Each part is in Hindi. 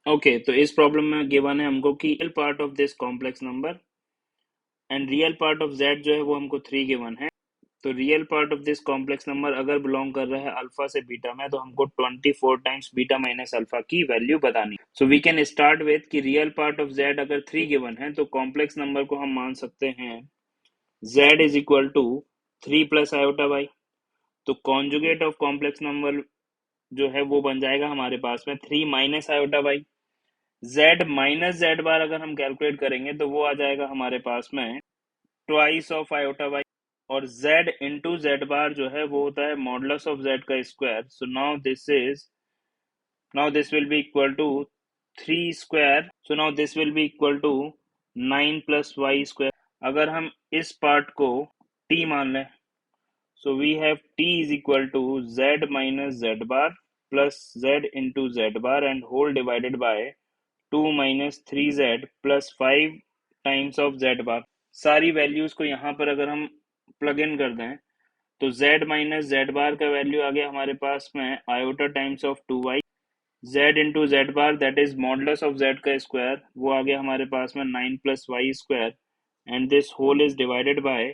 ओके, तो इस प्रॉब्लम में गिवन है हमको कि real part of this complex number and real part of z जो है वो हमको 3 गिवन है। तो real part of this complex number अगर बिलोंग कर रहा है अल्फा से बीटा में, तो हमको 24 टाइम्स बीटा माइनस अल्फा की वैल्यू बतानी। So we can start with the real part of z अगर 3 गिवन है तो कॉम्प्लेक्स नंबर को हम मान सकते हैं z is equal to 3 plus iota by. तो कॉन्जुगेट ऑफ कॉम्प्लेक्स नंबर जो है वो बन जाएगा हमारे पास में 3 minus iota by. z minus z bar अगर हम कैलकुलेट करेंगे तो वो आ जाएगा हमारे पास में ट्वाइस ऑफ आयोटा बाई, और z इंटू जेड बार जो है वो होता है मॉडुलस ऑफ z का square. So now this will be equal to 3 square. So now this will be equal to 9 plus y square. अगर हम इस पार्ट को t मान लें, so we have t is equal to z minus z bar plus z into z bar and whole divided by 2 minus 3z plus 5 times of z bar। सारी वैल्यूज को यहाँ पर अगर हम प्लग इन कर दें तो z माइनस जेड बार का वैल्यू आ गया हमारे पास में iota times of 2y, z into z bar that is modulus of z का स्क्वायर, वो आ गया हमारे पास में 9 plus y square and this whole is divided by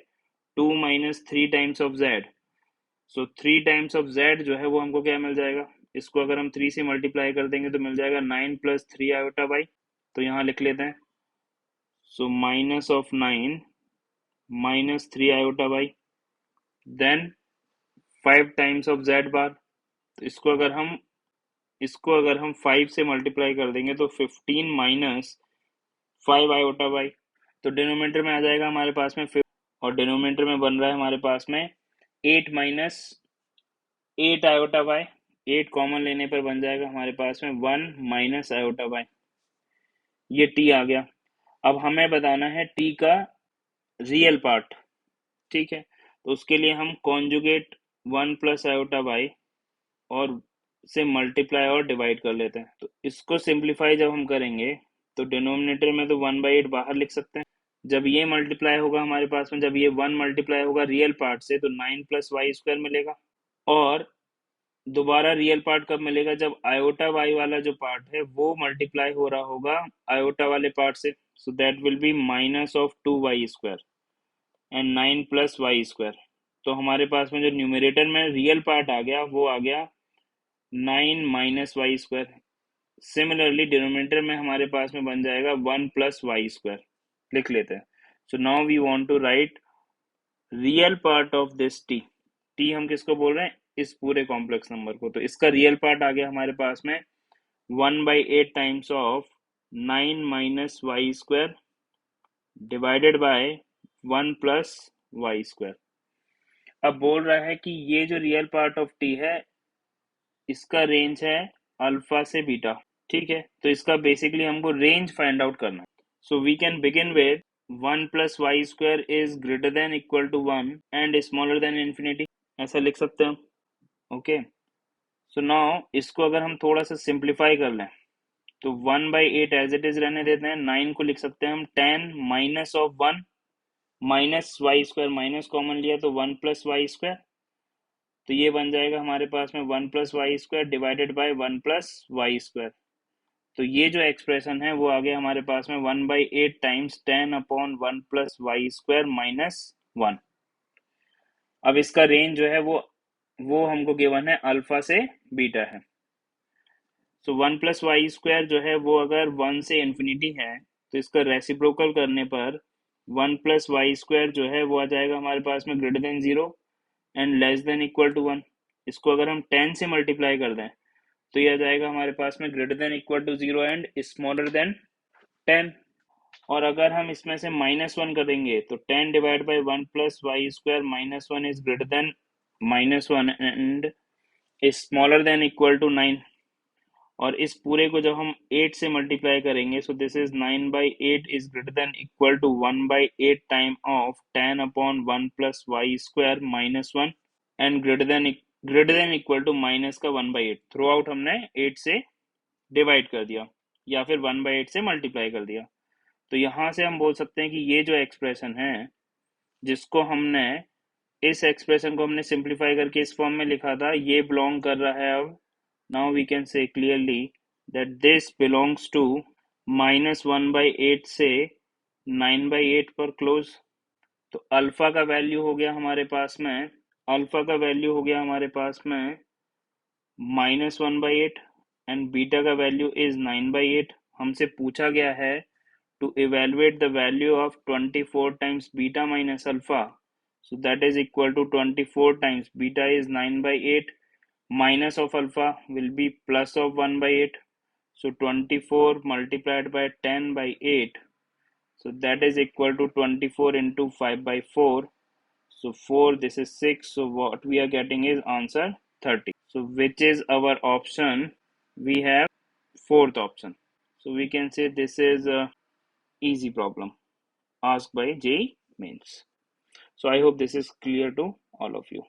2 minus 3 times of z। So 3 times of z जो है वो हमको क्या मिल जाएगा, इसको अगर हम 3 से मल्टीप्लाई कर देंगे तो मिल जाएगा 9 प्लस 3 आयोटा बाई। तो यहाँ लिख लेते हैं, so minus of 9 minus 3 iota by then 5 times of z bar. तो इसको अगर हम 5 से मल्टीप्लाई कर देंगे तो 15 माइनस 5 आयोटा बाई। तो डिनोमिनेटर में आ जाएगा हमारे पास में 5, और डिनोमिनेटर में बन रहा है हमारे पास में 8 माइनस 8 आयोटा बाई। 8 कॉमन लेने पर बन जाएगा हमारे पास में 1 माइनस आयोटा बाई। ये टी आ गया। अब हमें बताना है टी का रियल पार्ट, ठीक है। तो उसके लिए हम कॉन्जुगेट 1 प्लस आयोटा बाई और से मल्टीप्लाई और डिवाइड कर लेते हैं। तो इसको सिंप्लीफाई जब हम करेंगे तो डिनोमिनेटर में तो 1/8 बाहर लिख सकते हैं। जब ये मल्टीप्लाई होगा हमारे पास में, जब ये 1 मल्टीप्लाई होगा रियल पार्ट से तो 9 प्लस वाई स्क्वायर मिलेगा, और दोबारा रियल पार्ट कब मिलेगा, जब आयोटा वाई वाला जो पार्ट है वो मल्टीप्लाई हो रहा होगा आयोटा वाले पार्ट से। So that will be minus of 2 y square and 9 plus y square. तो हमारे पास में जो न्यूमरेटर में रियल पार्ट आ गया वो आ गया 9 minus y square. Similarly denominator में हमारे पास में बन जाएगा 1 प्लस वाई स्क्वायर। लिख लेते हैं। So now we want to write real part of this t. T हम किसको बोल रहे हैं, इस पूरे कॉम्प्लेक्स नंबर को। तो इसका रियल पार्ट आ गया हमारे पास में 1/8 times of 9 minus y square divided by 1 plus y square. अब बोल रहा है कि ये जो रियल पार्ट ऑफ टी है इसका रेंज है अल्फा से बीटा, ठीक है। तो इसका बेसिकली हमको रेंज फाइंड आउट करना है। So we can begin with 1 plus y square is greater than equal to 1 and smaller than infinity, ऐसा लिख सकते हैं हम। ओके, सो नाउ इसको अगर हम थोड़ा सा सिंप्लीफाई कर लें तो 1/8 एज इट इज रहने देते हैं। 9 को लिख सकते हैं हम 10 minus of 1 minus y square, minus common लिया तो 1 प्लस वाई स्क्वायर। तो ये बन जाएगा हमारे पास में 1 plus y square divided by 1 plus y square. तो ये जो एक्सप्रेशन है वो आ गया हमारे पास में 1/8 times 10 upon 1 plus y square minus 1। अब इसका रेंज जो है वो हमको गिवन है अल्फा से बीटा है। सो 1 प्लस वाई स्क्वायर जो है वो अगर 1 से इन्फिनिटी है तो इसका रेसिप्रोकल करने पर 1 प्लस वाई स्क्वायर जो है वो आ जाएगा हमारे पास में greater than 0 and less than equal to 1। इसको अगर हम 10 से मल्टीप्लाई कर दें तो ये आ जाएगा हमारे पास में greater than equal to 0 and smaller than 10। और अगर हम इसमें से -1 करेंगे तो 10 divide by 1 plus y square -1 is greater than -1 and smaller than equal to 9। और इस पूरे को जब हम 8 से मल्टीप्लाई करेंगे so this is 9/8 is greater than equal to 1/8 time of 10 upon 1 plus y square -1 and greater than equal to minus का 1/8। थ्रू आउट हमने 8 से डिवाइड कर दिया या फिर 1/8 से मल्टीप्लाई कर दिया। तो यहाँ से हम बोल सकते हैं कि ये जो एक्सप्रेशन है जिसको हमने इस एक्सप्रेशन को हमने सिंप्लीफाई करके इस फॉर्म में लिखा था ये बिलोंग कर रहा है अब now we can say clearly that this belongs to -1/8 से 9/8 पर क्लोज। तो अल्फा का वैल्यू हो गया हमारे पास में, अल्फा का वैल्यू हो गया हमारे पास में -1/8 एंड बीटा का वैल्यू इज 9/8। हमसे पूछा गया है to evaluate the value of 24 times beta minus alpha, so that is equal to 24 times beta is 9/8, minus of alpha will be plus of 1/8, so 24 multiplied by 10/8, so that is equal to 24 into 5/4, so 4, this is 6, so what we are getting is answer 30. So which is our option? We have fourth option. So we can say this is a easy problem asked by JEE Mains. So I hope this is clear to all of you.